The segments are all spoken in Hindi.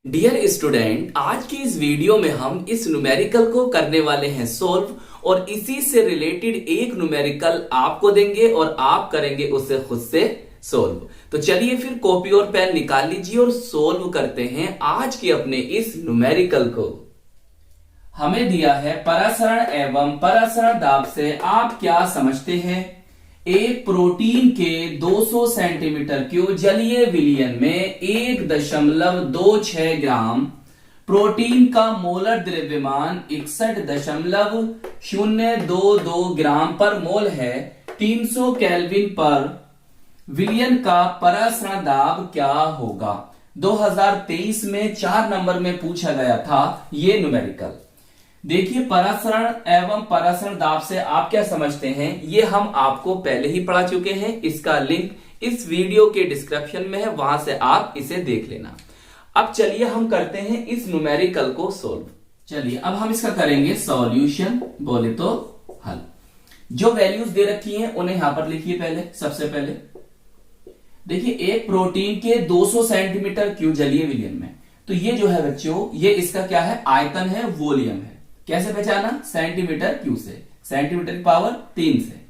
डियर स्टूडेंट, आज की इस वीडियो में हम इस न्यूमेरिकल को करने वाले हैं सोल्व और इसी से रिलेटेड एक न्यूमेरिकल आपको देंगे और आप करेंगे उसे खुद से सोल्व। तो चलिए फिर कॉपी और पेन निकाल लीजिए और सोल्व करते हैं आज के अपने इस न्यूमेरिकल को। हमें दिया है परासरण एवं परासरण दाब से आप क्या समझते हैं। एक प्रोटीन के 200 सेंटीमीटर क्यूब जलीय विलयन में 1.26 ग्राम प्रोटीन का मोलर द्रव्यमान 61.022 ग्राम पर मोल है। 300 केल्विन पर विलयन का परासरण दाब क्या होगा। 2023 में 4 नंबर में पूछा गया था ये न्यूमेरिकल। देखिए, परासरण एवं परासरण दाब से आप क्या समझते हैं, ये हम आपको पहले ही पढ़ा चुके हैं। इसका लिंक इस वीडियो के डिस्क्रिप्शन में है, वहां से आप इसे देख लेना। अब चलिए हम करते हैं इस न्यूमेरिकल को सोल्व। चलिए अब हम इसका करेंगे सॉल्यूशन, बोले तो हल। जो वैल्यूज दे रखी हैं उन्हें यहां पर लिखिए। पहले सबसे पहले देखिए, एक प्रोटीन के 200 सेंटीमीटर क्यूब जलीय विलयन में, तो ये जो है बच्चों, ये इसका क्या है, आयतन है, वॉल्यूम है। कैसे पहचाना, सेंटीमीटर क्यूब से, सेंटीमीटर की पावर 3 से।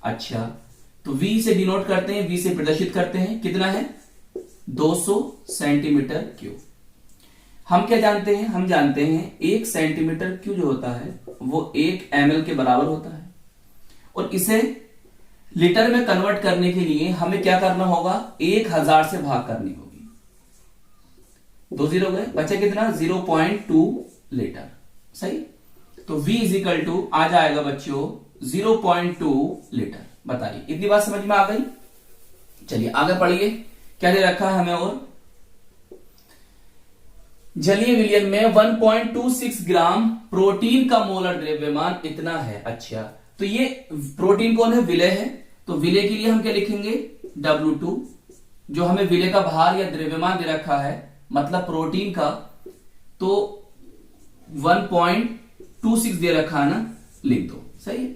अच्छा, तो V से डिनोट करते हैं, V से प्रदर्शित करते हैं, कितना है 200 सेंटीमीटर क्यूब। हम क्या जानते हैं, हम जानते हैं 1 सेंटीमीटर क्यूब जो होता है वो 1 ml के बराबर होता है। और इसे लीटर में कन्वर्ट करने के लिए हमें क्या करना होगा, 1000 से भाग करनी होगी। 2 जीरो गए, बचा कितना 0.2 लीटर। सही, तो V इज इक्वल टू आ जाएगा बच्चों 0.2 लीटर। बताइए, इतनी बात समझ में आ गई। चलिए आगे पढ़िए, क्या दे रखा है हमें। और जलीय विलयन में 1.26 ग्राम प्रोटीन का मोलर द्रव्यमान इतना है। अच्छा, तो ये प्रोटीन कौन है, विलय है। तो विलय के लिए हम क्या लिखेंगे, W2, जो हमें विलय का भार या द्रव्यमान दे रखा है, मतलब प्रोटीन का, तो 1.26 दे रखा है ना, लिख दो। सही है।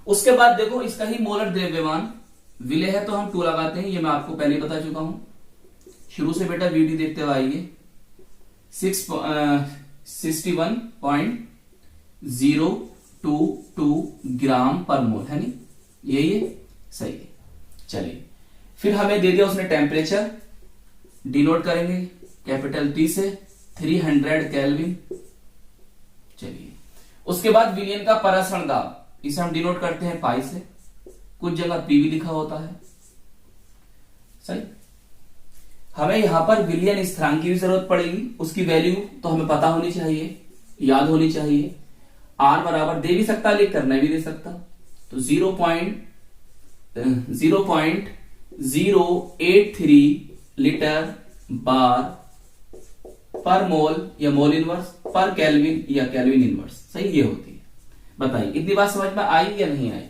उसके बाद देखो, इसका ही मोलर द्रव्यमान, विलय है तो हम 2 लगाते हैं, ये मैं आपको पहले बता चुका हूं। शुरू से बेटा वीडियो देखते हुए आइए। 61.022 ग्राम पर मोल है नहीं, यही है। सही है। चलिए फिर हमें दे दिया उसने टेम्परेचर, डिनोट करेंगे कैपिटल T से, 300 केल्विन। चलिए उसके बाद विलयन का परासरण दाब, इसे हम डिनोट करते हैं पाई से, कुछ जगह P भी लिखा होता है। सही, हमें यहां पर विलयन स्थिरांक की भी जरूरत पड़ेगी, उसकी वैल्यू तो हमें पता होनी चाहिए, याद होनी चाहिए। R बराबर दे भी सकता, लिख कर नहीं भी दे सकता, तो 0.083 लीटर बार पर मोल या मोल इनवर्स पर केल्विन या केल्विन इनवर्स। सही, ये होती है। बताइए, इतनी बात समझ में आई या नहीं आई।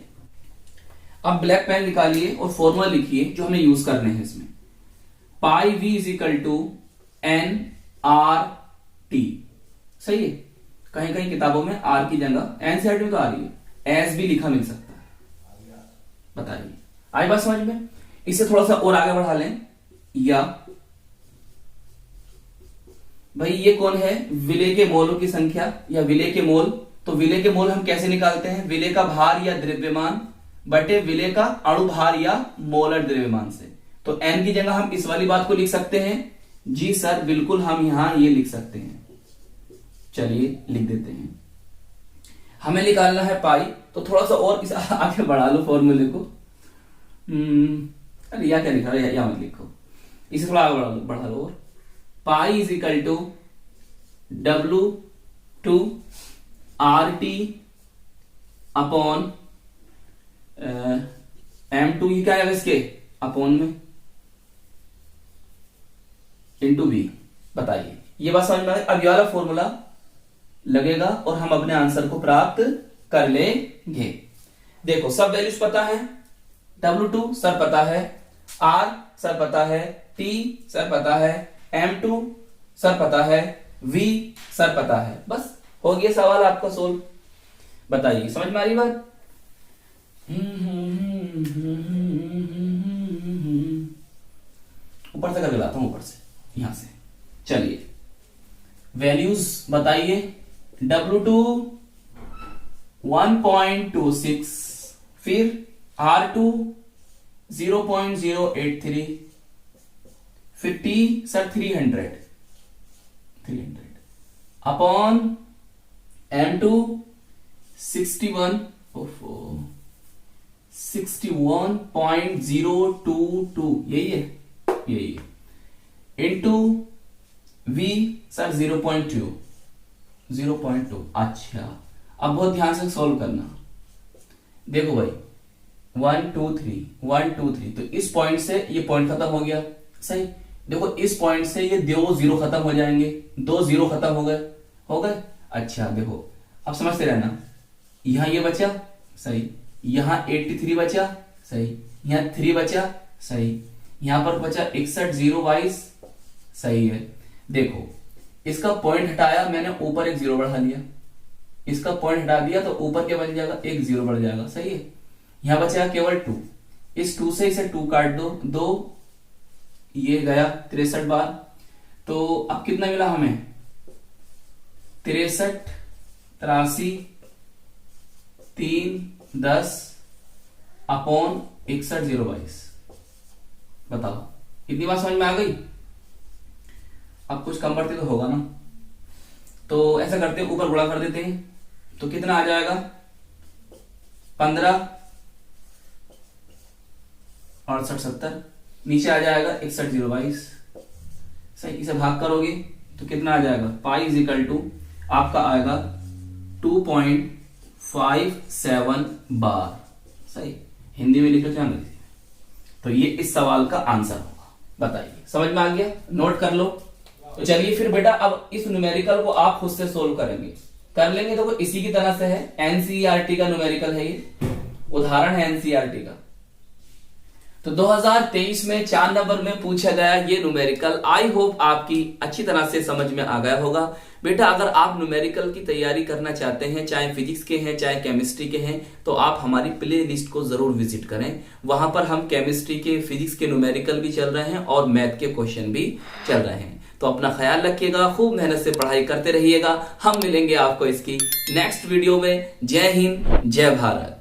अब ब्लैक पेन निकालिए और फॉर्मूला लिखिए जो हमें यूज करने हैं इसमें। Pi V is equal to NRT। सही है, कहीं कहीं किताबों में R की जगह N साइड में तो आ रही है, एस भी लिखा मिल सकता है। बताइए, आई बात समझ में। इसे थोड़ा सा और आगे बढ़ा लें, या भाई ये कौन है, विलय के मोलों की संख्या या विलय के मोल। तो विलय के मोल हम कैसे निकालते हैं, विलय का भार या द्रव्यमान बटे विलय का अणुभार या मोलर द्रव्यमान से। तो n की जगह हम इस वाली बात को लिख सकते हैं। जी सर, बिल्कुल हम यहां ये लिख सकते हैं। चलिए लिख देते हैं। हमें निकालना है पाई, तो थोड़ा सा और इस आगे बढ़ा लो फॉर्मूले को। अरे या क्या लिखा है, या मत लिखो, इसे थोड़ा आगे बढ़ा लो। और pi is equal to W2 RT upon M2, ये क्या है इसके अपॉन में इंटू V। बताइए, ये बात समझ में आई। अब ये वाला फॉर्मूला लगेगा और हम अपने आंसर को प्राप्त कर लेंगे। देखो, सब वैल्यूज पता है, W2 सर पता है, R सर पता है, T सर पता है, M2 सर पता है, V सर पता है। बस हो गया सवाल आपका सोल्व। बताइए, समझ में आ रही बात। ऊपर से करके लाता हूं, ऊपर से, यहां से। चलिए वैल्यूज बताइए। W2 1.26, फिर R2 0.083, फिर T सर 300 अपॉन M2 61.022, यही है इनटू V सर 0.2। अच्छा, अब बहुत ध्यान से सोल्व करना। देखो भाई 1 2 3 तो इस पॉइंट से ये पॉइंट खत्म हो गया, सही। देखो इस पॉइंट से ये दो जीरो खत्म हो जाएंगे, दो जीरो खत्म हो गए। अच्छा देखो अब समझते रहना, यहां ये बचा, सही, यहां 83 बचा, सही, यहां 3 बचा, सही, यहां पर बचा 61 022, सही है। देखो इसका पॉइंट हटाया मैंने, ऊपर एक जीरो बढ़ा लिया, इसका पॉइंट हटा दिया तो ऊपर क्या बन जाएगा, एक जीरो बढ़ जाएगा, सही है। यहां बचा केवल 2, इस 2 से इसे 2 काट दो, 2 ये गया 63 बार, तो अब कितना मिला हमें, 63 83 3 10 अपॉन 61 022। बताओ इतनी बात समझ में आ गई। अब कुछ कम बढ़ते तो होगा ना, तो ऐसा करते हैं ऊपर गुणा कर देते हैं, तो कितना आ जाएगा 15 और 70, नीचे आ जाएगा 61 022, सही। इसे भाग करोगे तो कितना आ जाएगा, पाई इज इक्वल टू आपका आएगा 2.57 बार, सही। हिंदी में लिखो क्या अंग्रेजी में, तो ये इस सवाल का आंसर होगा। बताइए समझ में आ गया, नोट कर लो। तो चलिए फिर बेटा अब इस न्यूमेरिकल को आप खुद से सोल्व करेंगे, कर लेंगे। तो इसी की तरह से है, एनसीईआरटी का न्यूमेरिकल है, ये उदाहरण है एनसीईआरटी का। तो 2023 में 4 नंबर में पूछा गया ये न्यूमेरिकल। आई होप आपकी अच्छी तरह से समझ में आ गया होगा। बेटा अगर आप न्यूमेरिकल की तैयारी करना चाहते हैं, चाहे फिजिक्स के हैं चाहे केमिस्ट्री के हैं, तो आप हमारी प्ले लिस्ट को जरूर विजिट करें। वहां पर हम केमिस्ट्री के, फिजिक्स के न्यूमेरिकल भी चल रहे हैं और मैथ के क्वेश्चन भी चल रहे हैं। तो अपना ख्याल रखिएगा, खूब मेहनत से पढ़ाई करते रहिएगा। हम मिलेंगे आपको इसकी नेक्स्ट वीडियो में। जय हिंद, जय भारत।